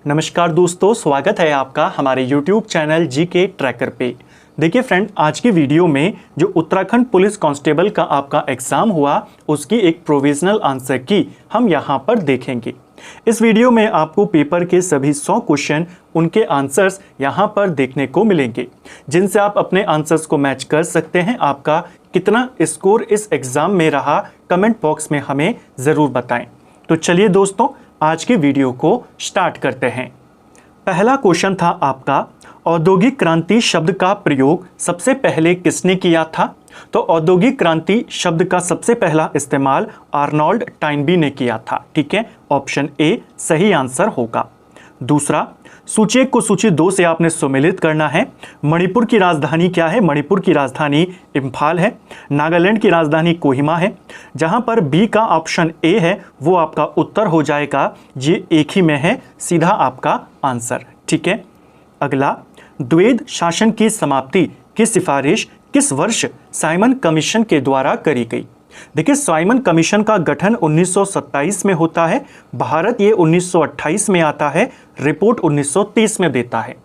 नमस्कार दोस्तों, स्वागत है आपका हमारे YouTube चैनल जीके ट्रैकर पे। देखिए फ्रेंड, आज की वीडियो में जो उत्तराखंड पुलिस कांस्टेबल का आपका एग्ज़ाम हुआ उसकी एक प्रोविजनल आंसर की हम यहाँ पर देखेंगे। इस वीडियो में आपको पेपर के सभी 100 क्वेश्चन उनके आंसर्स यहाँ पर देखने को मिलेंगे, जिनसे आप अपने आंसर्स को मैच कर सकते हैं। आपका कितना स्कोर इस एग्ज़ाम में रहा कमेंट बॉक्स में हमें ज़रूर बताएं। तो चलिए दोस्तों, आज की वीडियो को स्टार्ट करते हैं। पहला क्वेश्चन था आपका, औद्योगिक क्रांति शब्द का प्रयोग सबसे पहले किसने किया था? तो औद्योगिक क्रांति शब्द का सबसे पहला इस्तेमाल आर्नोल्ड टाइनबी ने किया था। ठीक है, ऑप्शन ए सही आंसर होगा। दूसरा, सूची 1 को सूची 2 से आपने सुमेलित करना है। मणिपुर की राजधानी क्या है? मणिपुर की राजधानी इम्फाल है। नागालैंड की राजधानी कोहिमा है। जहां पर बी का ऑप्शन ए है वो आपका उत्तर हो जाएगा। ये एक ही में है, सीधा आपका आंसर। ठीक है, अगला, द्वैध शासन की समाप्ति की सिफारिश किस वर्ष साइमन कमीशन के द्वारा करी गई? देखिए, साइमन कमीशन का गठन 1927 में होता है। भारत ये 1928 में आता है, रिपोर्ट 1930 में देता है।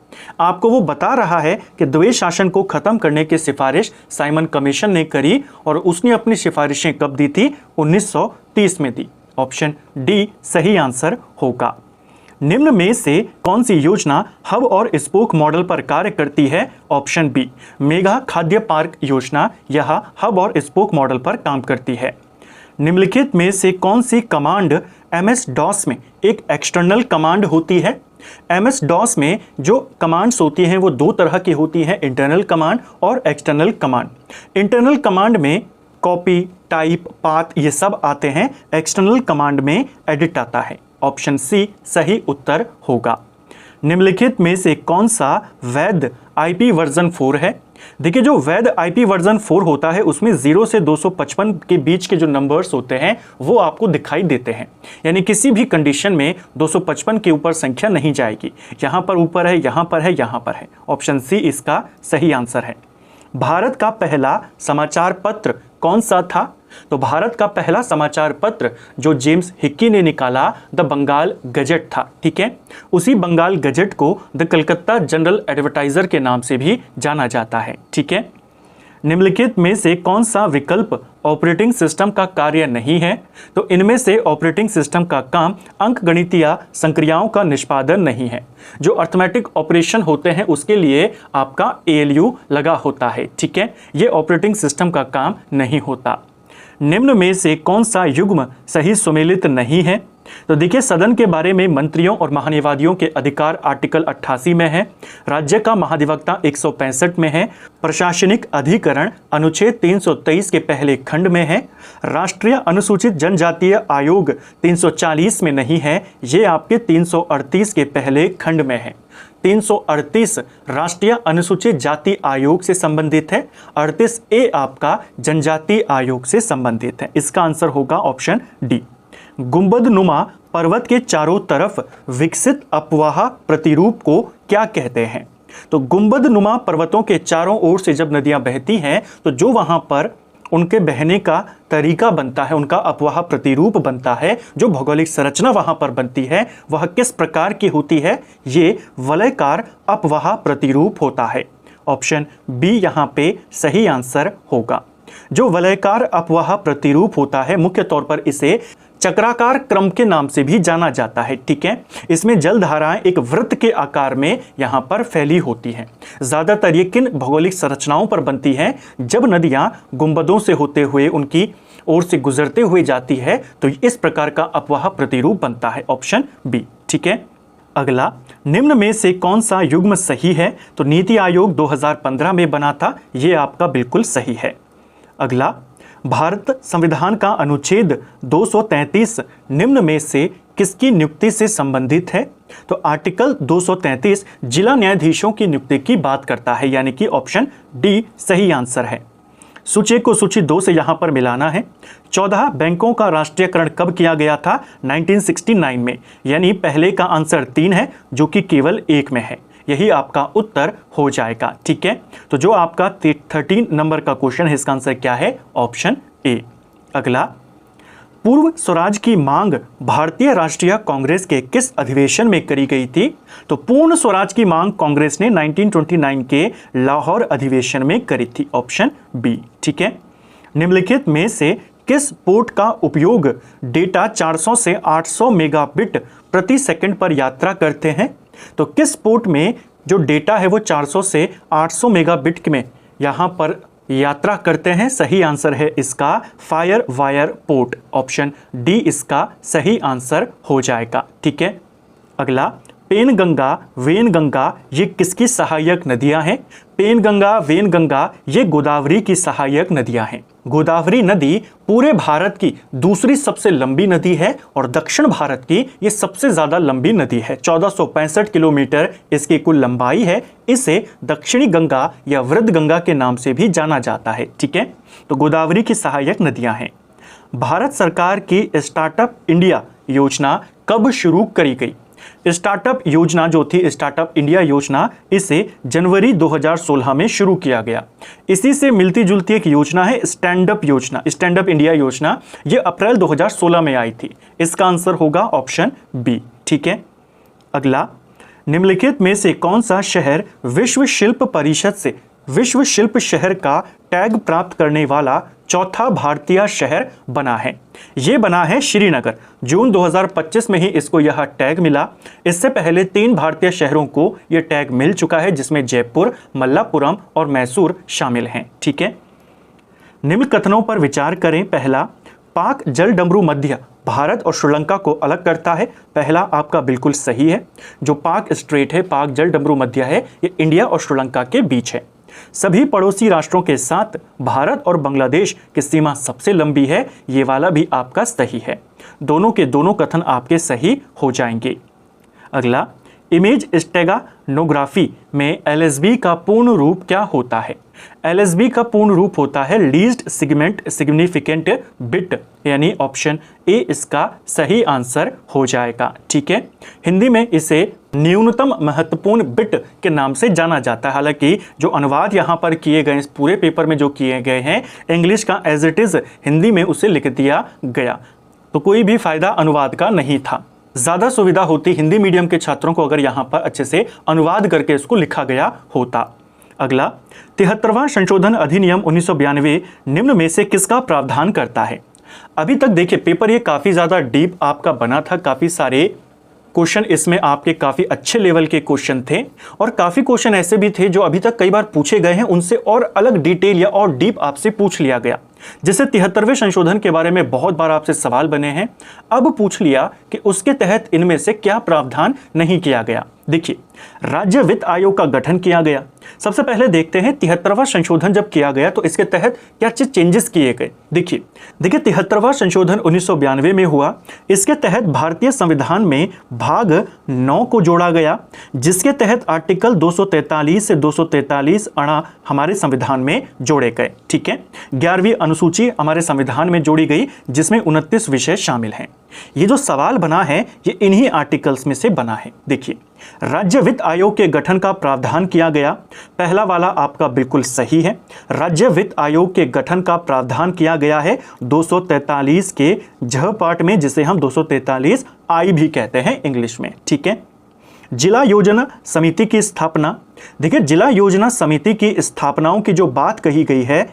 आपको वो बता रहा है कि द्वैध शासन को खत्म करने की सिफारिश साइमन कमीशन ने करी और उसने अपनी सिफारिशें कब दी थी? 1930 में दी। ऑप्शन डी सही आंसर होगा। निम्न में से कौन सी योजना हब और स्पोक मॉडल पर कार्य करती है? ऑप्शन बी मेगा खाद्य पार्क योजना यह हब और स्पोक मॉडल पर काम करती है। निम्नलिखित में से कौन सी कमांड एमएस डॉस में एक एक्सटर्नल कमांड होती है? एमएस डॉस में जो कमांड्स होती हैं वो दो तरह की होती हैं, इंटरनल कमांड और एक्सटर्नल कमांड। इंटरनल कमांड में कॉपी, टाइप, पाथ ये सब आते हैं। एक्सटर्नल कमांड में एडिट आता है। ऑप्शन सी सही उत्तर होगा। निम्नलिखित में से कौन सा वैध आईपी वर्जन 4 है? देखिए, जो वैध आईपी वर्जन 4 होता है उसमें 0 से 255 के बीच के जो नंबर्स होते हैं वो आपको दिखाई देते हैं। यानी किसी भी कंडीशन में 255 के ऊपर संख्या नहीं जाएगी। यहाँ पर ऊपर है, यहाँ पर है, यहाँ पर है। ऑप्शन सी इसका सही आंसर है। भारत का पहला समाचार पत्र कौन सा था? तो भारत का पहला समाचार पत्र जो जेम्स हिक्की ने निकाला द बंगाल गजेट था। ठीक है, उसी बंगाल गजेट को द कलकत्ता जनरल एडवर्टाइजर के नाम से भी जाना जाता है। ठीक है, निम्नलिखित में से कौन सा विकल्प ऑपरेटिंग सिस्टम का कार्य नहीं है? तो इनमें से ऑपरेटिंग सिस्टम का काम अंकगणितीय संक्रियाओं का निष्पादन नहीं है। जो अर्थमेटिक ऑपरेशन होते हैं उसके लिए आपका ALU लगा होता है। ठीक है, ये ऑपरेटिंग सिस्टम का काम नहीं होता। निम्न में से कौन सा युग्म सही सुमेलित नहीं है? तो देखिए, सदन के बारे में मंत्रियों और महान्यायवादियों के अधिकार आर्टिकल 88 में है। राज्य का महाधिवक्ता 165 में है। प्रशासनिक अधिकरण अनुच्छेद 323 के पहले खंड में है। राष्ट्रीय अनुसूचित जनजातीय आयोग 340 में नहीं है, ये आपके 338 के पहले खंड में है। 338 राष्ट्रीय अनुसूचित जाति आयोग से संबंधित है। 38A आपका जनजाति आयोग से संबंधित है। इसका आंसर होगा ऑप्शन डी। गुंबद नुमा पर्वत के चारों तरफ विकसित अपवाह प्रतिरूप को क्या कहते हैं? तो गुंबद नुमा पर्वतों के चारों ओर से जब नदियां बहती हैं तो जो वहां पर उनके बहने का तरीका बनता है, उनका अपवाह प्रतिरूप बनता है, जो भौगोलिक संरचना वहां पर बनती है वह किस प्रकार की होती है? ये वलयकार अपवाह प्रतिरूप होता है। ऑप्शन बी यहाँ पे सही आंसर होगा। जो वलयकार अपवाह प्रतिरूप होता है मुख्य तौर पर इसे चक्राकार क्रम के नाम से भी जाना जाता है। ठीक है, इसमें जलधाराएं एक वृत्त के आकार में यहाँ पर फैली होती हैं। ज़्यादातर ये किन भौगोलिक संरचनाओं पर बनती है? जब नदियाँ गुंबदों से होते हुए उनकी ओर से गुजरते हुए जाती है तो इस प्रकार का अपवाह प्रतिरूप बनता है। Option B. ठीक है, अगला, निम्न में से कौन सा युग्म सही है? तो नीति आयोग 2015 में बना था, ये आपका बिल्कुल सही है। अगला, भारत संविधान का अनुच्छेद 233 निम्न में से किसकी नियुक्ति से संबंधित है? तो आर्टिकल 233 जिला न्यायाधीशों की नियुक्ति की बात करता है, यानी कि ऑप्शन डी सही आंसर है। सूची 1 को सूची 2 से यहां पर मिलाना है। 14 बैंकों का राष्ट्रीयकरण कब किया गया था? 1969 में, यानी पहले का आंसर 3 है जो कि केवल 1 में है। यही आपका उत्तर हो जाएगा। ठीक है, तो जो आपका 13 नंबर का क्वेश्चन है इसका आंसर क्या है? Option A. अगला, पूर्व स्वराज की मांग भारतीय राष्ट्रीय कांग्रेस के किस अधिवेशन में करी गई थी? तो पूर्ण स्वराज की मांग कांग्रेस ने 1929 के लाहौर अधिवेशन में करी थी, ऑप्शन बी। ठीक है, निम्नलिखित में से किस पोर्ट का उपयोग डेटा 400 से 800 मेगाबिट प्रति सेकंड पर यात्रा करते हैं? तो किस पोर्ट में जो डेटा है वो 400 से 800 मेगाबिट में यहां पर यात्रा करते हैं? सही आंसर है इसका fire wire port, option D इसका सही आंसर हो जाएगा। ठीक है, अगला, पेनगंगा वेनगंगा ये किसकी सहायक नदियां हैं? पेनगंगा वेनगंगा ये गोदावरी की सहायक नदियां हैं। गोदावरी नदी पूरे भारत की दूसरी सबसे लंबी नदी है और दक्षिण भारत की ये सबसे ज्यादा लंबी नदी है। 1465 किलोमीटर इसकी कुल लंबाई है। इसे दक्षिणी गंगा या वृद्ध गंगा के नाम से भी जाना जाता है। ठीक है, तो गोदावरी की सहायक नदियां हैं। भारत सरकार की स्टार्टअप इंडिया योजना कब शुरू करी गई? स्टार्टअप योजना जो थी, स्टार्टअप इंडिया योजना, इसे जनवरी 2016 में शुरू किया गया। इसी से मिलती जुलती एक योजना है स्टैंड अप योजना, स्टैंड अप इंडिया योजना, ये अप्रैल 2016 में आई थी। इसका आंसर होगा ऑप्शन बी। ठीक है, अगला, निम्नलिखित में से कौन सा शहर विश्व शिल्प परिषद से विश्व शिल्प शहर का टैग प्राप्त करने वाला चौथा भारतीय शहर बना है? यह बना है श्रीनगर। जून 2025 में ही इसको यह टैग मिला। इससे पहले 3 भारतीय शहरों को यह टैग मिल चुका है, जिसमें जयपुर, मल्लापुरम और मैसूर शामिल हैं। ठीक है, निम्न कथनों पर विचार करें। पहला, पाक जल डमरू मध्य भारत और श्रीलंका को अलग करता है। पहला आपका बिल्कुल सही है। जो पाक स्ट्रेट है, पाक जल डमरू मध्य है, ये इंडिया और श्रीलंका के बीच है। सभी पड़ोसी राष्ट्रों के साथ भारत और बांग्लादेश की सीमा सबसे लंबी है, ये वाला भी आपका सही है। दोनों के दोनों कथन आपके सही हो जाएंगे। अगला, इमेज स्टेगानोग्राफी में एलएसबी का पूर्ण रूप क्या होता है? एलएसबी का पूर्ण रूप होता है लीस्ट सिगमेंट सिग्निफिकेंट बिट, यानी ऑप्शन ए इसका सही आंसर हो जाएगा। ठीक है, हिंदी में इसे न्यूनतम महत्वपूर्ण बिट के नाम से जाना जाता है। हालांकि जो अनुवाद यहाँ पर किए गए, इस पूरे पेपर में जो किए गए हैं, इंग्लिश का एज इट इज हिंदी में उसे लिख दिया गया, तो कोई भी फायदा अनुवाद का नहीं था। ज़्यादा सुविधा होती हिंदी मीडियम के छात्रों को अगर यहाँ पर अच्छे से अनुवाद करके इसको लिखा गया होता। अगला, 73वां संशोधन अधिनियम 1992 निम्न में से किसका प्रावधान करता है? अभी तक देखिए पेपर ये काफ़ी ज़्यादा डीप आपका बना था। काफ़ी सारे क्वेश्चन इसमें आपके काफ़ी अच्छे लेवल के क्वेश्चन थे और काफ़ी क्वेश्चन ऐसे भी थे जो अभी तक कई बार पूछे गए हैं, उनसे और अलग डिटेल या और डीप आपसे पूछ लिया गया। जैसे 73वें संशोधन के बारे में बहुत बार आपसे सवाल बने हैं, अब पूछ लिया कि उसके तहत इनमें से क्या प्रावधान नहीं किया गया। देखिए, राज्य वित्त आयोग का गठन किया गया। सबसे पहले देखते हैं 73वां संशोधन जब किया गया तो इसके तहत क्या चेंजेस किए गए। देखिए 73वां संशोधन 1992 में हुआ। इसके तहत भारतीय संविधान में भाग 9 को जोड़ा गया, जिसके तहत आर्टिकल 243 से 243 अणा हमारे संविधान में जोड़े गए। ठीक है, 11वीं अनुसूची हमारे संविधान में जोड़ी गई, जिसमें 29 विषय शामिल हैं। ये जो सवाल बना है ये इन्हीं आर्टिकल्स में से बना है। देखिए, राज्य वित्त आयोग के गठन का प्रावधान किया गया। पहला वाला आपका बिल्कुल सही है। राज्य वित्त आयोग के गठन का प्रावधान किया गया है 243 के झ पार्ट में, जिसे हम 243 आई भी कहते हैं इंग्लिश में। ठीक है, जिला योजना समिति की स्थापना। देखिए, जिला योजना समिति की स्थापनाओं की जो बात कही गई है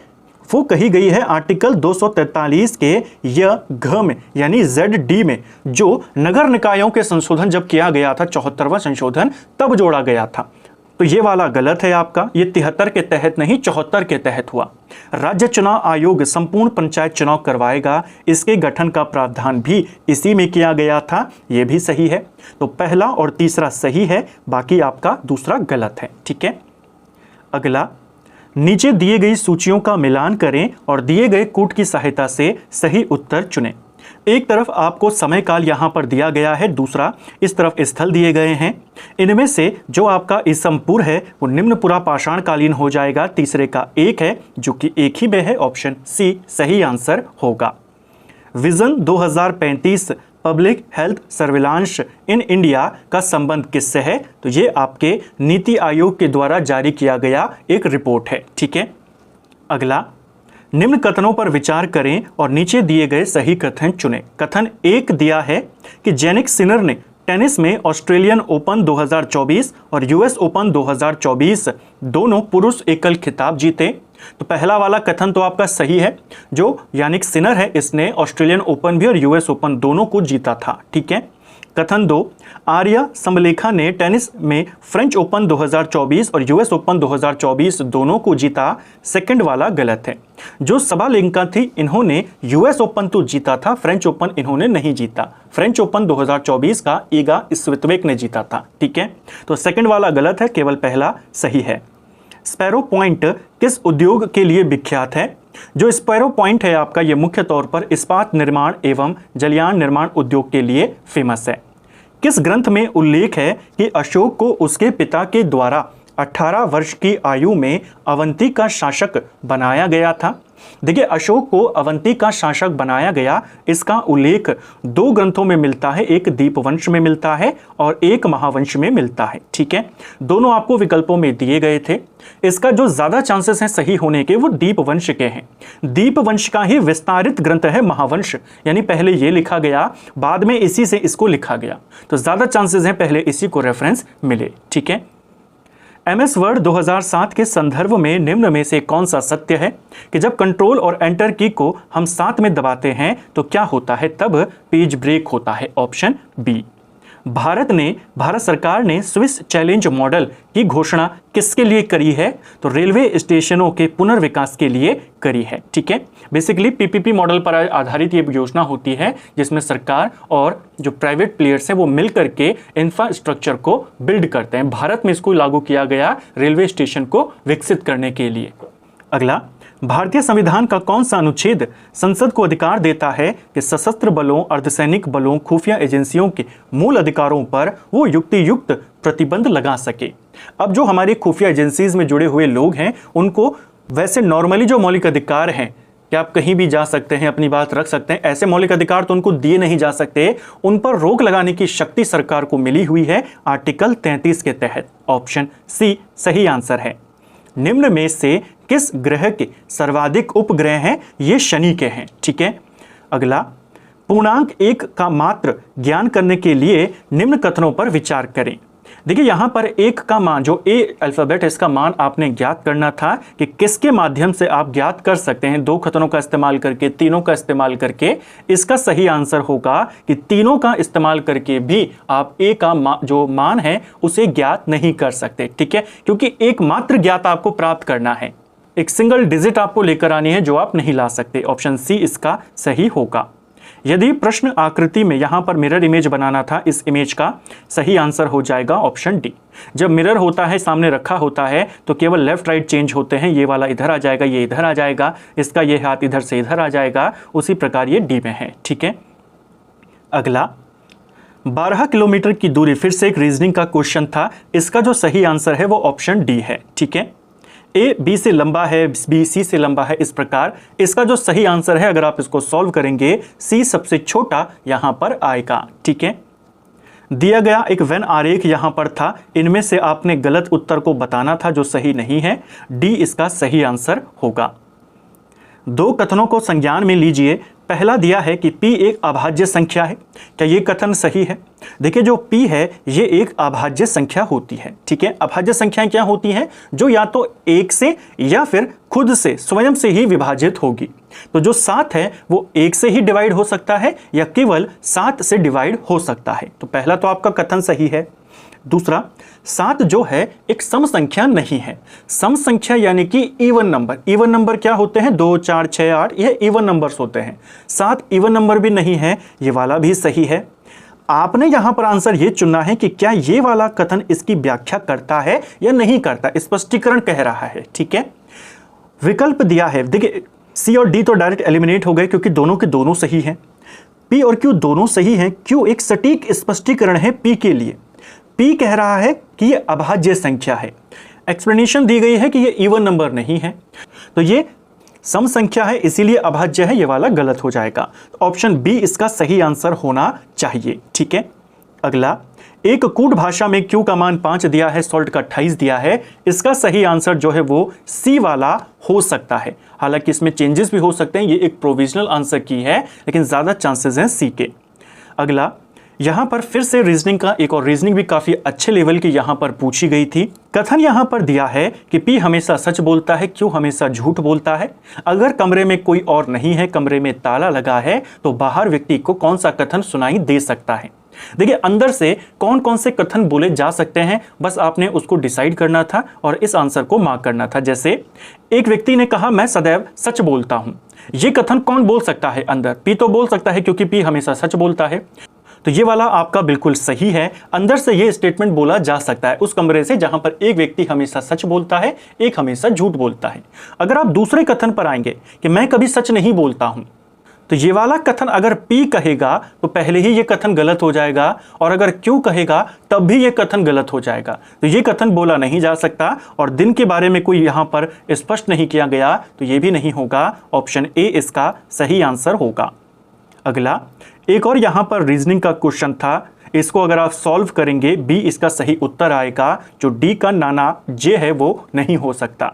वो कही गई है आर्टिकल 243 के य घ में, यानी ZD में, जो नगर निकायों के संशोधन जब किया गया था 74वां संशोधन, तब जोड़ा गया था। तो ये वाला गलत है आपका, ये 73 के तहत नहीं 74 के तहत हुआ। राज्य चुनाव आयोग संपूर्ण पंचायत चुनाव करवाएगा, इसके गठन का प्रावधान भी इसी में किया गया था, ये भी सही है। तो पहला और तीसरा सही है, बाकी आपका दूसरा गलत है। ठीक है, अगला, नीचे दिए गई सूचियों का मिलान करें और दिए गए कूट की सहायता से सही उत्तर चुनें। एक तरफ आपको समय काल यहाँ पर दिया गया है, दूसरा इस तरफ स्थल दिए गए हैं। इनमें से जो आपका ईसमपुर है वो निम्नपुरा पाषाण कालीन हो जाएगा। तीसरे का एक है जो कि एक ही में है, ऑप्शन सी सही आंसर होगा। Vision 2035 public health surveillance in India का संबंध किससे है? तो ये आपके नीति आयोग के द्वारा जारी किया गया एक रिपोर्ट है। ठीक है, अगला, निम्न कथनों पर विचार करें और नीचे दिए गए सही कथन चुनें। कथन 1 दिया है कि जैनिक सिनर ने टेनिस में ऑस्ट्रेलियन ओपन 2024 और यूएस ओपन 2024 दोनों पुरुष एकल खिताब जीते। तो पहला वाला कथन तो आपका सही है, जो यानिक सिनर है इसने ऑस्ट्रेलियन ओपन भी और यूएस ओपन दोनों को जीता था। ठीक है। कथन 2, आर्या समलेखा ने टेनिस में फ्रेंच ओपन 2024 और यूएस ओपन 2024 दोनों को जीता। सेकंड वाला गलत है। जो सबालेंका थी इन्होंने यूएस ओपन तो जीता था, फ्रेंच ओपन इन्होंने नहीं जीता। फ्रेंच ओपन 2024 का ईगा स्वितवेक ने जीता था। ठीक है, तो सेकंड वाला गलत है, केवल पहला सही है। स्पैरो पॉइंट किस उद्योग के लिए विख्यात है? जो स्पैरो पॉइंट है आपका, ये मुख्य तौर पर इस्पात निर्माण एवं जलयान निर्माण उद्योग के लिए फेमस है। किस ग्रंथ में उल्लेख है कि अशोक को उसके पिता के द्वारा 18 वर्ष की आयु में अवंती का शासक बनाया गया था? देखिए, अशोक को अवंती का शासक बनाया गया, इसका उल्लेख 2 ग्रंथों में मिलता है, एक दीपवंश में मिलता है और एक महावंश में मिलता है। ठीक है, दोनों आपको विकल्पों में दिए गए थे। इसका जो ज्यादा चांसेस हैं सही होने के वो दीपवंश के हैं। दीपवंश का ही विस्तारित ग्रंथ है महावंश, यानी पहले ये लिखा गया, बाद में इसी से इसको लिखा गया, तो ज्यादा चांसेस हैं पहले इसी को रेफरेंस मिले। ठीक है। MS वर्ड 2007 के संदर्भ में निम्न में से कौन सा सत्य है कि जब कंट्रोल और एंटर की को हम साथ में दबाते हैं तो क्या होता है? तब पेज ब्रेक होता है। Option B. भारत सरकार ने स्विस चैलेंज मॉडल की घोषणा किसके लिए करी है? तो रेलवे स्टेशनों के पुनर्विकास के लिए करी है। ठीक है, बेसिकली PPP मॉडल पर आधारित ये योजना होती है जिसमें सरकार और जो प्राइवेट प्लेयर्स हैं वो मिल करके इंफ्रास्ट्रक्चर को बिल्ड करते हैं। भारत में इसको लागू किया गया रेलवे स्टेशन को विकसित करने के लिए। अगला, भारतीय संविधान का कौन सा अनुच्छेद संसद को अधिकार देता है कि सशस्त्र बलों, अर्धसैनिक बलों, खुफिया एजेंसियों के मूल अधिकारों पर वो युक्तियुक्त प्रतिबंध लगा सके? अब जो हमारी खुफिया एजेंसीज में जुड़े हुए लोग हैं उनको वैसे नॉर्मली जो मौलिक अधिकार हैं कि आप कहीं भी जा सकते हैं, अपनी बात रख सकते हैं, ऐसे मौलिक अधिकार तो उनको दिए नहीं जा सकते। उन पर रोक लगाने की शक्ति सरकार को मिली हुई है आर्टिकल 33 के तहत। ऑप्शन सी सही आंसर है। निम्न में से किस ग्रह के सर्वाधिक उपग्रह हैं? ये शनि के हैं। ठीक है। अगला, पूर्णांक 1 का मात्र ज्ञान करने के लिए निम्न कथनों पर विचार करें। देखिए, यहां पर 1 का मान, जो A अल्फाबेट है, इसका मान आपने ज्ञात करना था कि किसके माध्यम से आप ज्ञात कर सकते हैं। 2 कथनों का इस्तेमाल करके, तीनों का इस्तेमाल करके। इसका सही आंसर होगा कि तीनों का इस्तेमाल करके भी आप A का जो मान है उसे ज्ञात नहीं कर सकते। ठीक है, क्योंकि एक मात्र ज्ञात आपको प्राप्त करना है, एक सिंगल डिजिट आपको लेकर आनी है जो आप नहीं ला सकते। ऑप्शन सी इसका सही होगा। यदि प्रश्न आकृति में यहां पर मिरर इमेज बनाना था, इस इमेज का सही आंसर हो जाएगा ऑप्शन डी। जब मिरर होता है, सामने रखा होता है, तो केवल लेफ्ट राइट चेंज होते हैं। ये वाला इधर आ जाएगा, ये इधर आ जाएगा, इसका ये हाथ इधर से इधर आ जाएगा, उसी प्रकार ये डी में है। ठीक है। अगला, 12 किलोमीटर की दूरी, फिर से एक रीजनिंग का क्वेश्चन था। इसका जो सही आंसर है वो ऑप्शन डी है। ठीक है। A B से लंबा है, B C से लंबा है, इस प्रकार इसका जो सही आंसर है, अगर आप इसको सॉल्व करेंगे, C सबसे छोटा यहां पर आएगा। ठीक है। दिया गया एक वेन आरेख यहां पर था, इनमें से आपने गलत उत्तर को बताना था जो सही नहीं है। D इसका सही आंसर होगा। 2 कथनों को संज्ञान में लीजिए। पहला दिया है कि P एक अभाज्य संख्या है। क्या ये कथन सही है? देखिए, जो P है ये एक अभाज्य संख्या होती है। ठीक है, अभाज्य संख्याएं क्या होती हैं? जो या तो 1 से या फिर खुद से, स्वयं से ही विभाजित होगी। तो जो 7 है वो 1 से ही डिवाइड हो सकता है या केवल 7 से डिवाइड हो सकता है। तो पहला तो आपका कथन सही है। दूसरा, 7 जो है एक सम संख्या नहीं है। सम संख्या यानी कि इवन नंबर। इवन नंबर क्या होते हैं? 2, 4, 6, 8, ये इवन नंबर्स होते हैं। 7 इवन नंबर भी नहीं है, ये वाला भी सही है। आपने यहां पर आंसर ये चुनना है कि क्या ये वाला कथन इसकी व्याख्या करता है या नहीं करता, स्पष्टीकरण कह रहा है। ठीक है। विकल्प दिया है, देखिए C और D तो डायरेक्ट एलिमिनेट हो गए क्योंकि दोनों के दोनों सही हैं। P और Q दोनों सही हैं। Q एक सटीक स्पष्टीकरण है P के लिए। P कह रहा है कि ये अभाज्य संख्या है। एक्सप्लेनेशन दी गई है कि ये इवन नंबर नहीं है, तो ये सम संख्या है, इसीलिए अभाज्य है। ये वाला गलत हो जाएगा। तो ऑप्शन बी इसका सही आंसर होना चाहिए। ठीक है। अगला, एक कूट भाषा में क्यू का मान 5 दिया है, सॉल्ट का 28 दिया है। इसका सही आंसर जो है वो सी वाला हो सकता है। हालांकि इसमें चेंजेस भी हो सकते हैं, ये एक प्रोविजनल आंसर की है, लेकिन ज़्यादा चांसेस हैं सी के। अगला, यहाँ पर फिर से रीजनिंग का एक और रीजनिंग भी काफ़ी अच्छे लेवल की यहाँ पर पूछी गई थी। कथन यहाँ पर दिया है कि पी हमेशा सच बोलता है, क्यू हमेशा झूठ बोलता है। अगर कमरे में कोई और नहीं है, कमरे में ताला लगा है, तो बाहर व्यक्ति को कौन सा कथन सुनाई दे सकता है। देखिए, अंदर से कौन कौन से कथन बोले जा सकते हैं, बस आपने उसको डिसाइड करना था और इस आंसर को मार्क करना था। जैसे एक व्यक्ति ने कहा मैं सदैव सच बोलता हूं, ये कथन कौन बोल सकता है अंदर? पी तो बोल सकता है क्योंकि पी हमेशा सच बोलता है, तो ये वाला आपका बिल्कुल सही है। अंदर से ये स्टेटमेंट बोला जा सकता है उस कमरे से जहां पर एक व्यक्ति हमेशा सच बोलता है, एक हमेशा झूठ बोलता है। अगर आप दूसरे कथन पर आएंगे कि मैं कभी सच नहीं बोलता हूं, तो ये वाला कथन अगर पी कहेगा तो पहले ही ये कथन गलत हो जाएगा, और अगर क्यू कहेगा तब भी ये कथन गलत हो जाएगा। तो ये कथन बोला नहीं जा सकता, और दिन के बारे में कोई यहां पर स्पष्ट नहीं किया गया, तो ये भी नहीं होगा। ऑप्शन ए इसका सही आंसर होगा। अगला, एक और यहां पर रीजनिंग का क्वेश्चन था, इसको अगर आप सॉल्व करेंगे बी इसका सही उत्तर आएगा। जो डी का नाना जे है वो नहीं हो सकता।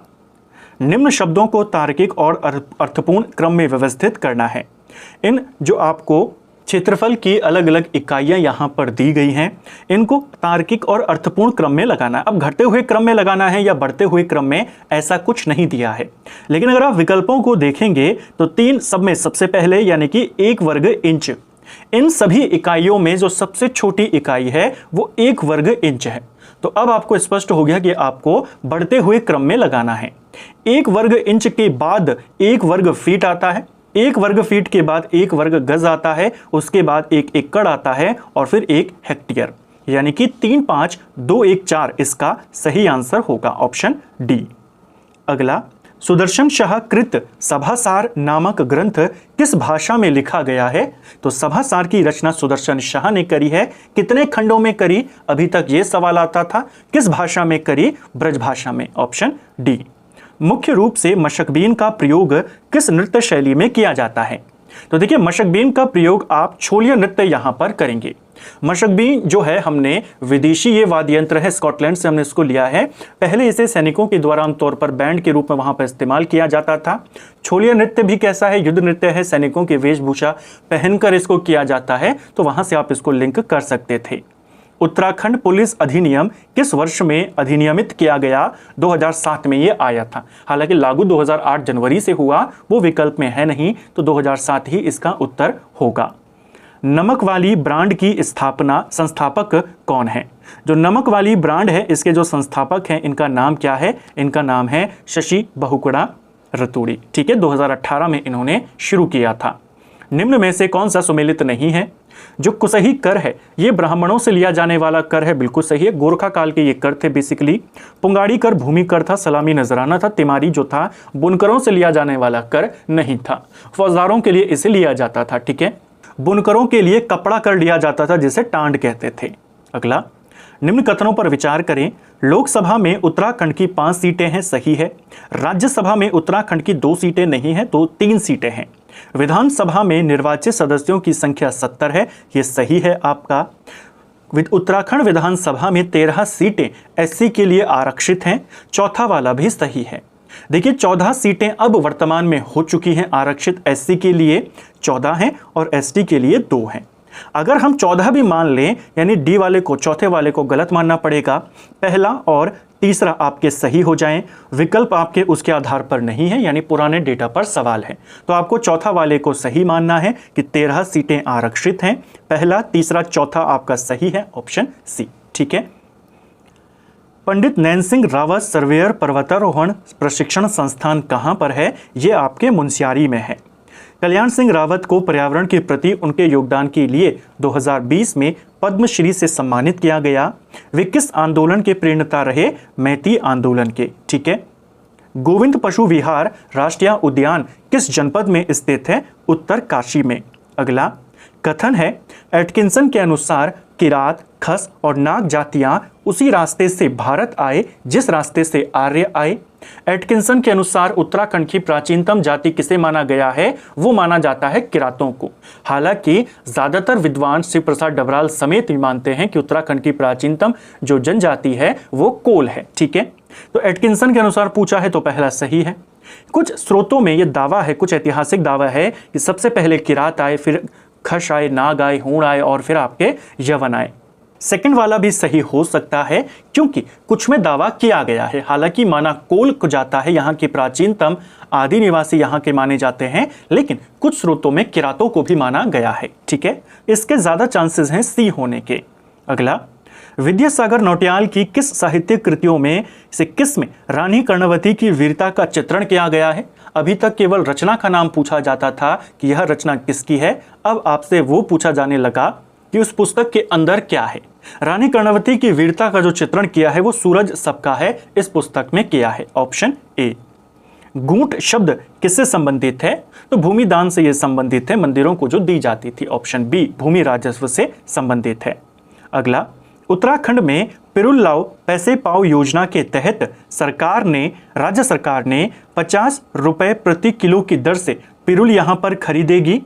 निम्न शब्दों को तार्किक और अर्थपूर्ण क्रम में व्यवस्थित करना है। इन जो आपको क्षेत्रफल की अलग अलग इकाइयां यहां पर दी गई हैं, इनको तार्किक और अर्थपूर्ण क्रम में लगाना है। अब घटते हुए क्रम में लगाना है या बढ़ते हुए क्रम में, ऐसा कुछ नहीं दिया है। लेकिन अगर आप विकल्पों को देखेंगे तो 3 सब में सबसे पहले यानी कि 1 वर्ग इंच, इन सभी इकाइयों में जो सबसे छोटी इकाई है वो 1 वर्ग इंच है। तो अब आपको स्पष्ट हो गया कि आपको बढ़ते हुए क्रम में लगाना है। 1 वर्ग इंच के बाद 1 वर्ग फीट आता है, 1 वर्ग फीट के बाद 1 वर्ग गज आता है, उसके बाद 1 एकड़ आता है, और फिर 1 हेक्टेयर, यानी कि 3, 5, 2, 1, 4 इसका सही आंसर होगा ऑप्शन डी। अगला, सुदर्शन शाह कृत सभासार नामक ग्रंथ किस भाषा में लिखा गया है? तो सभासार की रचना सुदर्शन शाह ने करी है। कितने खंडों में करी? अभी तक ये सवाल आता था। किस भाषा में करी? ब्रज भाषा में, ऑप्शन डी। मुख्य रूप से मशकबीन का प्रयोग किस नृत्य शैली में किया जाता है? तो देखिए, मशकबीन का प्रयोग आप छोलिया नृत्य यहां पर करेंगे। मशकबीन जो है हमने विदेशी ये वाद्य यंत्र है, स्कॉटलैंड से हमने इसको लिया है। पहले इसे सैनिकों के द्वारा आमतौर पर बैंड के रूप में वहां पर इस्तेमाल किया जाता था। छोलिया नृत्य भी कैसा है? युद्ध नृत्य है, सैनिकों की वेशभूषा पहनकर इसको किया जाता है, तो वहां से आप इसको लिंक कर सकते थे। उत्तराखंड पुलिस अधिनियम किस वर्ष में अधिनियमित किया गया? 2007 में ये आया था। हालांकि लागू 2008 जनवरी से हुआ, वो विकल्प में है नहीं, तो 2007 ही इसका उत्तर होगा। नमक वाली ब्रांड की संस्थापक कौन है? जो नमक वाली ब्रांड है, इसके जो संस्थापक हैं, इनका नाम क्या है? इनका नाम है शशि बहुगुणा रतूड़ी। ठीक है, 2018 में इन्होंने शुरू किया था। निम्न में से कौन सा सुमेलित नहीं है? जो कुसही कर है, ये ब्राह्मणों से लिया जाने वाला कर है, बिल्कुल सही है। गोरखा काल के ये कर थे बेसिकली। पुंगाड़ी कर भूमि कर था, सलामी नजराना था। तिमारी जो था बुनकरों से लिया जाने वाला कर नहीं था, फौजदारों के लिए इसे लिया जाता था। ठीक है, बुनकरों के लिए कपड़ा कर लिया जाता था, जिसे टांड कहते थे। अगला, निम्न कथनों पर विचार करें। लोकसभा में उत्तराखंड की 5 सीटें हैं, सही है। राज्यसभा में उत्तराखंड की 2 सीटें नहीं है, तो 3 सीटें हैं। विधानसभा में निर्वाचित सदस्यों की संख्या 70 है, ये सही है आपका। उत्तराखंड विधानसभा में 13 सीटें एससी के लिए आरक्षित हैं, चौथा वाला भी सही है। देखिए, 14 सीटें अब वर्तमान में हो चुकी हैं आरक्षित। एससी के लिए 14 हैं और एसटी के लिए 2 हैं। अगर हम 14 भी मान लें, यानी डी वाले को, चौथे वाले को गलत मानना पड़ेगा। पहला और तीसरा आपके सही हो जाएं। विकल्प आपके उसके आधार पर नहीं है, यानी पुराने डेटा पर सवाल है, तो आपको चौथा वाले को सही मानना है कि 13 सीटें आरक्षित हैं। पहला, तीसरा, चौथा आपका सही है, ऑप्शन सी। ठीक है। पंडित नैन सिंह रावत सर्वेयर पर्वतारोहण प्रशिक्षण संस्थान कहां पर है? ये आपके मुनस्यारी में है। कल्याण सिंह रावत को पर्यावरण के प्रति उनके योगदान के लिए 2020 में पद्मश्री से सम्मानित किया गया। वे किस आंदोलन के प्रेरणा रहे? मैती आंदोलन के। ठीक है। गोविंद पशु विहार राष्ट्रीय उद्यान किस जनपद में स्थित है? उत्तरकाशी में। अगला कथन है, एटकिंसन के अनुसार किरात, खस और नाग जातियां उसी रास्ते से भारत आए जिस रास्ते से आर्य आए। एटकिंसन के अनुसार उत्तराखंड की प्राचीनतम जाति किसे माना गया है? वो माना जाता है किरातों को। हालांकि ज्यादातर विद्वान शिव प्रसाद डबराल समेत भी मानते हैं कि उत्तराखंड की प्राचीनतम जो जनजाति है वो कोल है। ठीक है, तो एटकिंसन के अनुसार पूछा है तो पहला सही है। कुछ स्रोतों में यह दावा है, कुछ ऐतिहासिक दावा है कि सबसे पहले किरात आए, फिर खश आए, नाग आए, हूण आए और फिर आपके यवन आए। सेकंड वाला भी सही हो सकता है क्योंकि कुछ में दावा किया गया है। हालांकि माना कोल को जाता है, यहाँ के प्राचीनतम आदि निवासी यहाँ के माने जाते हैं, लेकिन कुछ स्रोतों में किरातों को भी माना गया है। ठीक है, इसके ज्यादा चांसेस हैं सी होने के। अगला, विद्यासागर नौटियाल की किस साहित्यिक कृतियों में से किस में रानी कर्णवती की वीरता का चित्रण किया गया है? अभी तक केवल रचना का नाम पूछा जाता था कि यह रचना किसकी है, अब आपसे वो पूछा जाने लगा कि उस पुस्तक के अंदर क्या है। रानी कर्णवती की वीरता का जो चित्रण किया है वो सूरज सबका है इस पुस्तक में किया है, ऑप्शन ए। गूंट शब्द किससे संबंधित है? तो भूमि दान से यह संबंधित है, मंदिरों को जो दी जाती थी, ऑप्शन बी भूमि राजस्व से संबंधित है। अगला, उत्तराखंड में पिरुल पैसे पाओ योजना के तहत राज्य सरकार ने 50 रुपए प्रति किलो की दर से पिरुल यहां पर खरीदेगी।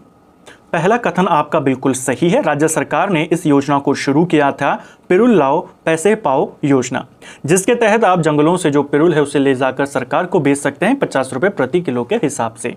पहला कथन आपका बिल्कुल सही है। राज्य सरकार ने इस योजना को शुरू किया था, पिरुल लाओ पैसे पाओ योजना, जिसके तहत आप जंगलों से जो पिरुल है उसे ले जाकर सरकार को बेच सकते हैं 50 रुपए प्रति किलो के हिसाब से।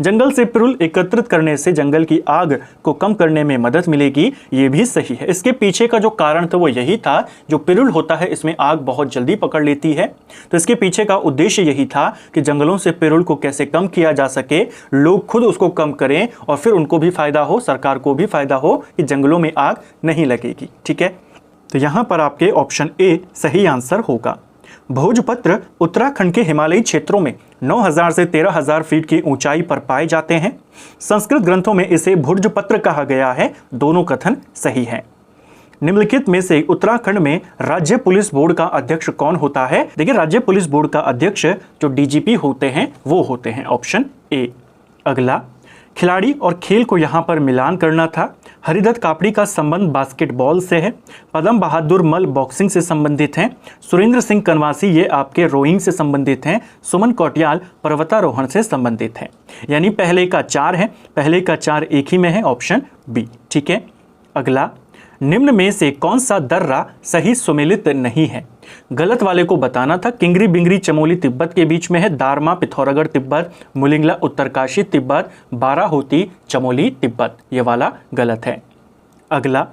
जंगल से पिरुल एकत्रित करने से जंगल की आग को कम करने में मदद मिलेगी, ये भी सही है। इसके पीछे का जो कारण था वो यही था, जो पिरुल होता है इसमें आग बहुत जल्दी पकड़ लेती है, तो इसके पीछे का उद्देश्य यही था कि जंगलों से पिरुल को कैसे कम किया जा सके, लोग खुद उसको कम करें और फिर उनको भी फायदा हो, सरकार को भी फायदा हो कि जंगलों में आग नहीं लगेगी। ठीक है, तो यहां पर आपके ऑप्शन ए सही आंसर होगा। भोजपत्र उत्तराखंड के हिमालयी क्षेत्रों में 9000 से 13000 फीट की ऊंचाई पर पाए जाते हैं। संस्कृत ग्रंथों में इसे भुर्जपत्र कहा गया है, दोनों कथन सही हैं। निम्नलिखित में से उत्तराखंड में राज्य पुलिस बोर्ड का अध्यक्ष कौन होता है? देखिए, राज्य पुलिस बोर्ड का अध्यक्ष जो डीजीपी होते हैं वो होते हैं, ऑप्शन ए। अगला, खिलाड़ी और खेल को यहाँ पर मिलान करना था। हरिदत्त कापड़ी का संबंध बास्केटबॉल से है। पदम बहादुर मल बॉक्सिंग से संबंधित हैं। सुरेंद्र सिंह कनवासी ये आपके रोइंग से संबंधित हैं। सुमन कौटियाल पर्वतारोहण से संबंधित हैं। यानी पहले का 4 है, पहले का 4 एक ही में है, ऑप्शन बी। ठीक है, अगला, निम्न में से कौन सा दर्रा सही सुमेलित नहीं है? गलत वाले को बताना था। किंगरी बिंगरी चमोली तिब्बत के बीच में है, दारमा पिथौरागढ़ तिब्बत, मुलिंगला उत्तरकाशी तिब्बत, बाराहोती चमोली तिब्बत, ये वाला गलत है। अगला,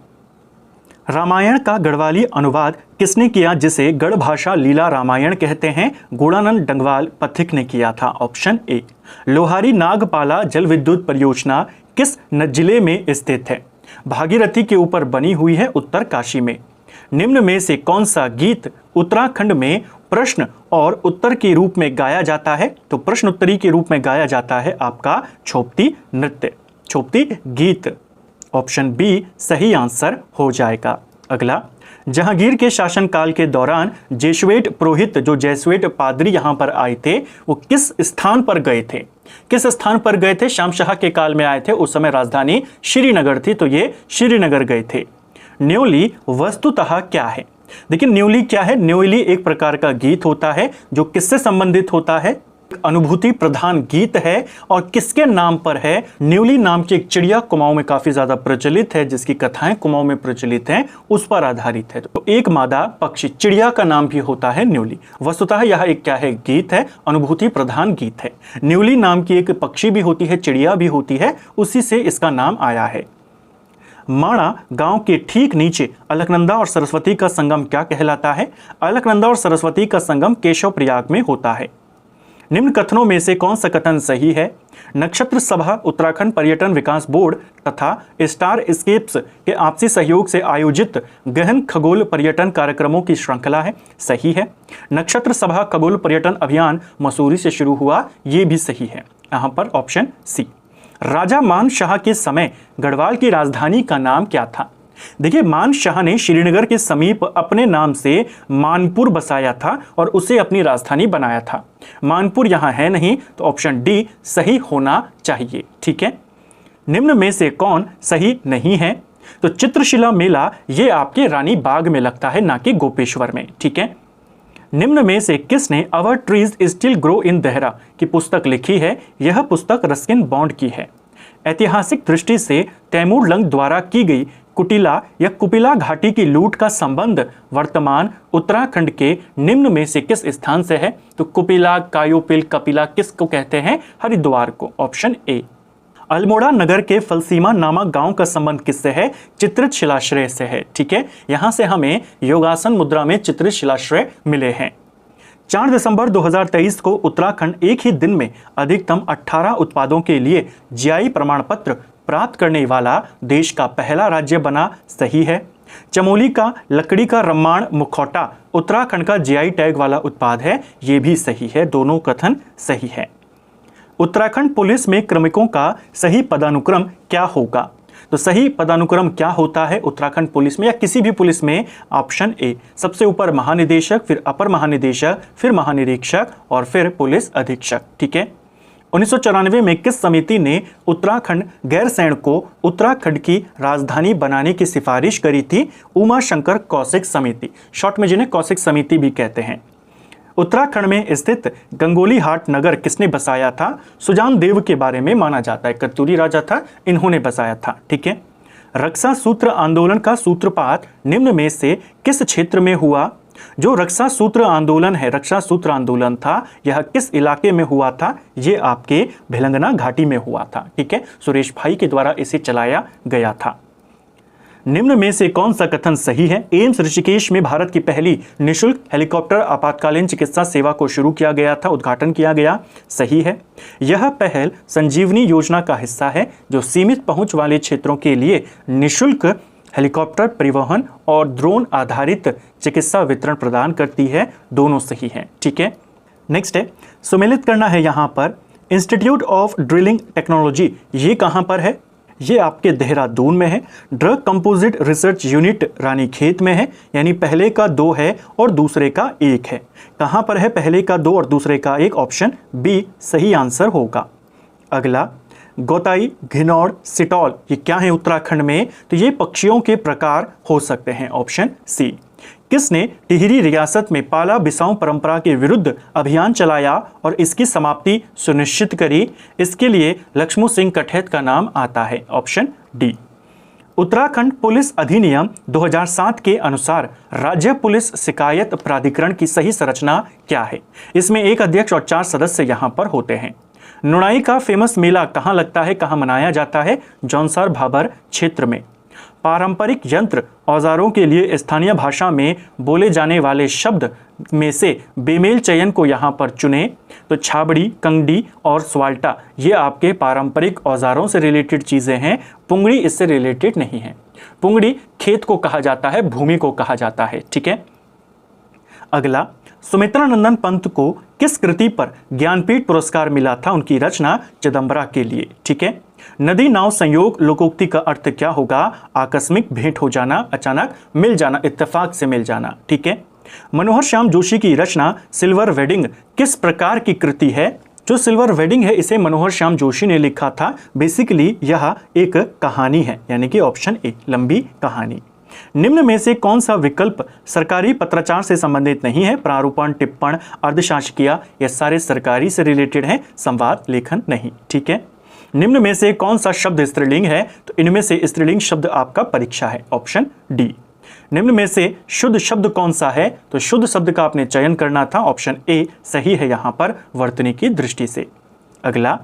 रामायण का गढ़वाली अनुवाद किसने किया जिसे गढ़ भाषा लीला रामायण कहते हैं? गुणानंद डंगवाल पथिक ने किया था, ऑप्शन ए। लोहारी नागपाला जल विद्युत परियोजना किस जिले में स्थित है? भागीरथी के ऊपर बनी हुई है, उत्तरकाशी में। निम्न में से कौन सा गीत उत्तराखंड में प्रश्न और उत्तर के रूप में गाया जाता है? तो प्रश्न उत्तरी के रूप में गाया जाता है आपका छोपती नृत्य, छोपती गीत, ऑप्शन बी सही आंसर हो जाएगा। अगला, जहांगीर के शासनकाल के दौरान जेसुइट पुरोहित जो जेसुइट पादरी यहां पर आए थे वो किस स्थान पर गए थे? किस स्थान पर गए थे? शामशाह के काल में आए थे, उस समय राजधानी श्रीनगर थी, तो ये श्रीनगर गए थे। न्योली वस्तुतः क्या है? देखिए, न्योली क्या है? न्योली एक प्रकार का गीत होता है जो किससे संबंधित होता है? अनुभूति प्रधान गीत है और किसके नाम पर है? न्योली नाम की एक चिड़िया कुमाऊं में काफी ज्यादा प्रचलित है, जिसकी कथाएं कुमाऊं में प्रचलित हैं, उस पर आधारित है। तो एक मादा पक्षी चिड़िया का नाम भी होता है न्योली। वस्तुतः यह एक क्या है? गीत है, अनुभूति प्रधान गीत है। न्योली नाम की एक पक्षी भी होती है, चिड़िया भी होती है, उसी से इसका नाम आया है। माणा गांव के ठीक नीचे अलकनंदा और सरस्वती का संगम क्या कहलाता है? अलकनंदा और सरस्वती का संगम केशव प्रयाग में होता है। निम्न कथनों में से कौन सा कथन सही है? नक्षत्र सभा उत्तराखंड पर्यटन विकास बोर्ड तथा स्टार स्केप्स के आपसी सहयोग से आयोजित गहन खगोल पर्यटन कार्यक्रमों की श्रृंखला है, सही है। नक्षत्र सभा खगोल पर्यटन अभियान मसूरी से शुरू हुआ, ये भी सही है, यहाँ पर ऑप्शन सी। राजा मान शाह के समय गढ़वाल की राजधानी का नाम क्या था? देखिए, मान शाह ने श्रीनगर के समीप अपने नाम से मानपुर बसाया था और उसे अपनी राजधानी बनाया था। मानपुर यहां है नहीं, तो ऑप्शन डी सही होना चाहिए। ठीक है, निम्न में से कौन सही नहीं है? तो चित्रशिला मेला ये आपके रानी बाग में लगता है, ना कि गोपेश्वर में। ठीक है, निम्न में से किसने our trees still grow in Dehra की पुस्तक लिखी है? यह पुस्तक रस्किन बॉन्ड की है। ऐतिहासिक दृष्टि से तैमूर लंग द्वारा की गई कुटिला या कुपिला घाटी की लूट का संबंध वर्तमान उत्तराखंड के निम्न में से किस स्थान से है? तो कुपिला, कायोपिल, कपिला किसको कहते हैं? हरिद्वार को। Option A. अल्मोड़ा नगर के फलसीमा नामक गांव का संबंध किससे है? चित्रित शिलाश्रय से है। ठीक है, यहां से हमें योगासन मुद्रा में चित्रित शिलाश्रय मिले हैं। 4 दिसंबर 2023 को उत्तराखंड एक ही दिन में अधिकतम 18 उत्पादों के लिए जीआई प्रमाण पत्र प्राप्त करने वाला देश का पहला राज्य बना। सही है। चमोली का लकड़ी का रम्माण मुखौटा उत्तराखंड का जीआई टैग वाला उत्पाद है। यह भी सही है, दोनों कथन सही है। उत्तराखंड पुलिस में क्रमिकों का सही पदानुक्रम क्या होगा? तो सही पदानुक्रम क्या होता है उत्तराखंड पुलिस में या किसी भी पुलिस में? ऑप्शन ए, सबसे ऊपर महानिदेशक, फिर अपर महानिदेशक, फिर महानिरीक्षक और फिर पुलिस अधीक्षक। ठीक है। 1994 में किस समिति ने उत्तराखंड गैरसैंण को उत्तराखंड की राजधानी बनाने की सिफारिश करी थी? उमा शंकर कौशिक समिति, शॉर्ट में जिन्हें कौशिक समिति भी कहते हैं। उत्तराखंड में स्थित गंगोली हाट नगर किसने बसाया था? सुजान देव के बारे में माना जाता है, कत्यूरी राजा था, इन्होंने बसाया था। ठीक है। रक्षा सूत्र आंदोलन का सूत्रपात निम्न में से किस क्षेत्र में हुआ? जो रक्षा सूत्र आंदोलन है, रक्षा सूत्र आंदोलन था, यह किस इलाके में हुआ था? यह आपके भिलंगना घाटी में हुआ था। ठीक है, सुरेश भाई के द्वारा इसे चलाया गया था। निम्न में से कौन सा कथन सही है? एम्स ऋषिकेश में भारत की पहली निशुल्क हेलीकॉप्टर आपातकालीन चिकित्सा सेवा को शुरू किया गया था, उद्घाटन किया गया। सही है। यह पहल संजीवनी योजना का हिस्सा है जो सीमित पहुंच वाले क्षेत्रों के लिए निशुल्क हेलीकॉप्टर परिवहन और ड्रोन आधारित चिकित्सा वितरण प्रदान करती है। दोनों सही हैं। ठीक है। नेक्स्ट है, सुमेलित करना है यहाँ पर इंस्टीट्यूट ऑफ ड्रिलिंग टेक्नोलॉजी, ये कहाँ पर है? ये आपके देहरादून में है। Drug composite research unit Ranikhet में है, यानी पहले का 2 है और दूसरे का 1 है। कहाँ पर है पहले का 2 और दूसरे का 1? ऑप्शन बी सही आंसर होगा। अगला, गोताई, घिनौड़, सिटौल ये क्या है उत्तराखंड में? तो ये पक्षियों के प्रकार हो सकते हैं। Option C. किसने टिहरी रियासत में पाला बिसाऊ परंपरा के विरुद्ध अभियान चलाया और इसकी समाप्ति सुनिश्चित करी? इसके लिए लक्ष्मू सिंह कठेत का नाम आता है। Option D. उत्तराखंड पुलिस अधिनियम 2007 के अनुसार राज्य पुलिस शिकायत प्राधिकरण की सही संरचना क्या है? इसमें 1 अध्यक्ष और 4 सदस्य यहाँ पर होते हैं। नुनाई का फेमस मेला कहाँ लगता है, कहाँ मनाया जाता है? जौनसार भाबर क्षेत्र में। पारंपरिक यंत्र औजारों के लिए स्थानीय भाषा में बोले जाने वाले शब्द में से बेमेल चयन को यहाँ पर चुने। तो छाबड़ी, कंगड़ी और स्वाल्टा ये आपके पारंपरिक औजारों से रिलेटेड चीज़ें हैं। पुंगड़ी इससे रिलेटेड नहीं है। पुंगड़ी खेत को कहा जाता है, भूमि को कहा जाता है। ठीक है। अगला, सुमित्रानंदन पंत को किस कृति पर ज्ञानपीठ पुरस्कार मिला था? उनकी रचना चिदम्बरा के लिए। ठीक है। नदी नाव संयोग लोकोक्ति का अर्थ क्या होगा? आकस्मिक भेंट हो जाना, अचानक मिल जाना, इत्तेफाक से मिल जाना। ठीक है। मनोहर श्याम जोशी की रचना सिल्वर वेडिंग किस प्रकार की कृति है? जो सिल्वर वेडिंग है इसे मनोहर श्याम जोशी ने लिखा था। बेसिकली यह एक कहानी है, यानी कि ऑप्शन ए लंबी कहानी। निम्न में से कौन सा विकल्प सरकारी पत्राचार से संबंधित नहीं है? प्रारूपण, टिप्पण, अर्धशासकीय ये सारे सरकारी से रिलेटेड हैं, संवाद लेखन नहीं। ठीक है। निम्न में से कौन सा शब्द स्त्रीलिंग है? तो इनमें से स्त्रीलिंग शब्द आपका परीक्षा है। Option D. निम्न में से शुद्ध शब्द कौन सा है? तो शुद्ध शब्द का आपने चयन करना था। ऑप्शन ए सही है यहां पर वर्तनी की दृष्टि से। अगला,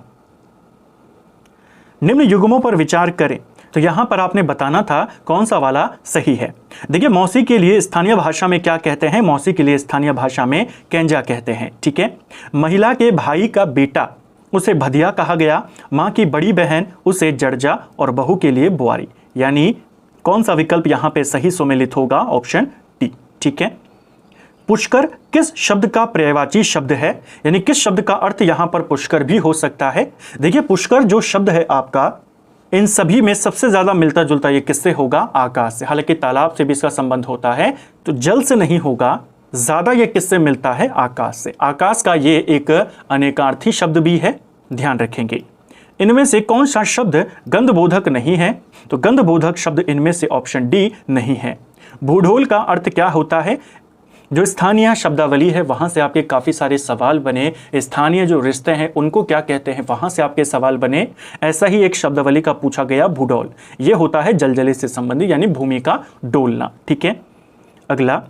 निम्न युग्मों पर विचार करें। तो यहां पर आपने बताना था कौन सा वाला सही है। देखिए, मौसी के लिए स्थानीय भाषा में क्या कहते हैं? मौसी के लिए स्थानीय भाषा में केंजा कहते हैं। ठीक है। महिला के भाई का बेटा उसे भदिया कहा गया। माँ की बड़ी बहन उसे जड़जा और बहू के लिए बुआरी, यानी कौन सा विकल्प यहाँ पे सही सुमेलित होगा? Option D. ठीक है। पुष्कर किस शब्द का पर्यायवाची शब्द है? यानी किस शब्द का अर्थ यहाँ पर पुष्कर भी हो सकता है? देखिए, पुष्कर जो शब्द है आपका, इन सभी में सबसे ज्यादा मिलता जुलता ये किससे होगा? आकाश से। हालांकि तालाब से भी इसका संबंध होता है, तो जल से नहीं होगा। ज्यादा ये किससे मिलता है? आकाश से। आकाश का ये एक अनेकार्थी शब्द भी है, ध्यान रखेंगे। इनमें से कौन सा शब्द गंधबोधक नहीं है? तो गंधबोधक शब्द इनमें से ऑप्शन डी नहीं है। भूढोल का अर्थ क्या होता है? जो स्थानीय शब्दावली है वहाँ से आपके काफ़ी सारे सवाल बने, स्थानीय जो रिश्ते हैं उनको क्या कहते हैं वहाँ से आपके सवाल बने। ऐसा ही एक शब्दावली का पूछा गया भूडोल, ये होता है जलजले से संबंधित यानी भूमि का डोलना। ठीक है, अगला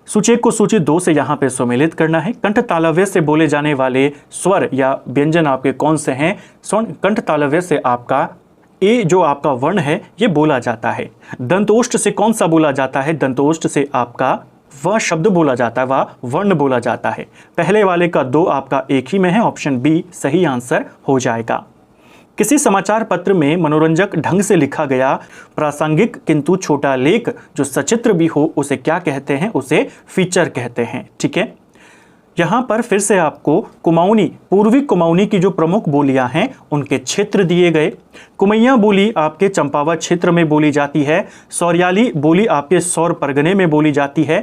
सूचक को सूची 2 से यहाँ पे सम्मिलित करना है। कंठ तालव्य से बोले जाने वाले स्वर या व्यंजन आपके कौन से हैं? कंठ तालव्य से आपका ए जो आपका वर्ण है ये बोला जाता है। दंतोष्ठ से कौन सा बोला जाता है? दंतोष्ठ से आपका वह शब्द बोला जाता है, वह वर्ण बोला जाता है। पहले वाले का 2 आपका एक ही में है, ऑप्शन बी सही आंसर हो जाएगा। किसी समाचार पत्र में मनोरंजक ढंग से लिखा गया प्रासंगिक किंतु छोटा लेख जो सचित्र भी हो उसे क्या कहते हैं? उसे फीचर कहते हैं। ठीक है, यहाँ पर फिर से आपको कुमाऊनी, पूर्वी कुमाऊनी की जो प्रमुख बोलियां हैं उनके क्षेत्र दिए गए। कुमैया बोली आपके चंपावत क्षेत्र में बोली जाती है। सौरियाली बोली आपके सौर परगने में बोली जाती है,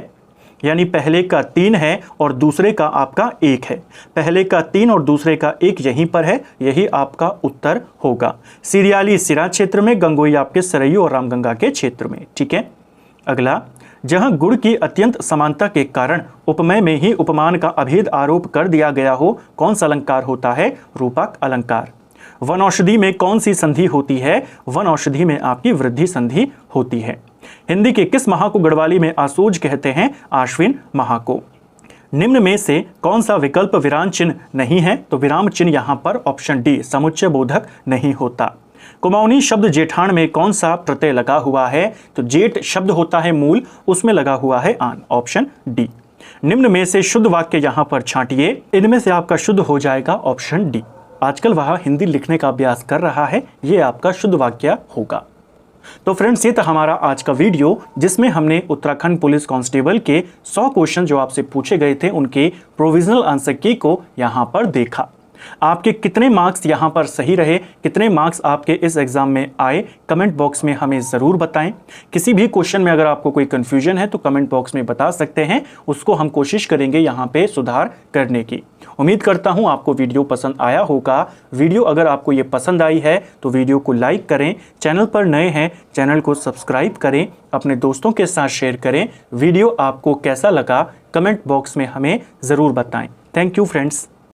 यानी पहले का 3 है और दूसरे का आपका 1 है। पहले का 3 और दूसरे का 1 यहीं पर है, यही आपका उत्तर होगा। सिरियाली सिरा क्षेत्र में, गंगोई आपके सरयू और रामगंगा के क्षेत्र में। ठीक है, अगला जहां गुण की अत्यंत समानता के कारण उपमेय में ही उपमान का अभेद आरोप कर दिया गया हो, कौन सा अलंकार होता है? रूपक अलंकार। वनौषधि में कौन सी संधि होती है? वनौषधि में आपकी वृद्धि संधि होती है। हिंदी के किस माह को गढ़वाली में आसोज कहते हैं? आश्विन माह को। निम्न में से कौन सा विकल्प विराम चिन्ह नहीं है? तो विराम चिन्ह यहाँ पर ऑप्शन डी समुच्चय बोधक नहीं होता। कुमाऊनी शब्द जेठान में कौन सा प्रत्यय लगा हुआ है? तो जेठ शब्द होता है मूल, उसमें लगा हुआ है आन, ऑप्शन डी। निम्न में से शुद्ध वाक्य यहाँ पर छांटिए, इनमें से आपका शुद्ध हो जाएगा ऑप्शन डी। आजकल वह हिंदी लिखने का अभ्यास कर रहा है, ये आपका शुद्ध वाक्य होगा। तो फ्रेंड्स, ये था हमारा आज का वीडियो जिसमें हमने उत्तराखंड पुलिस कांस्टेबल के 100 क्वेश्चन जो आपसे पूछे गए थे उनके प्रोविजनल आंसर की को यहाँ पर देखा। आपके कितने मार्क्स यहाँ पर सही रहे, कितने मार्क्स आपके इस एग्जाम में आए, कमेंट बॉक्स में हमें ज़रूर बताएं। किसी भी क्वेश्चन में अगर आपको कोई कन्फ्यूजन है तो कमेंट बॉक्स में बता सकते हैं, उसको हम कोशिश करेंगे यहाँ पे सुधार करने की। उम्मीद करता हूँ आपको वीडियो पसंद आया होगा। वीडियो अगर आपको ये पसंद आई है तो वीडियो को लाइक करें, चैनल पर नए हैं चैनल को सब्सक्राइब करें, अपने दोस्तों के साथ शेयर करें। वीडियो आपको कैसा लगा कमेंट बॉक्स में हमें ज़रूर बताएं। Thank you friends.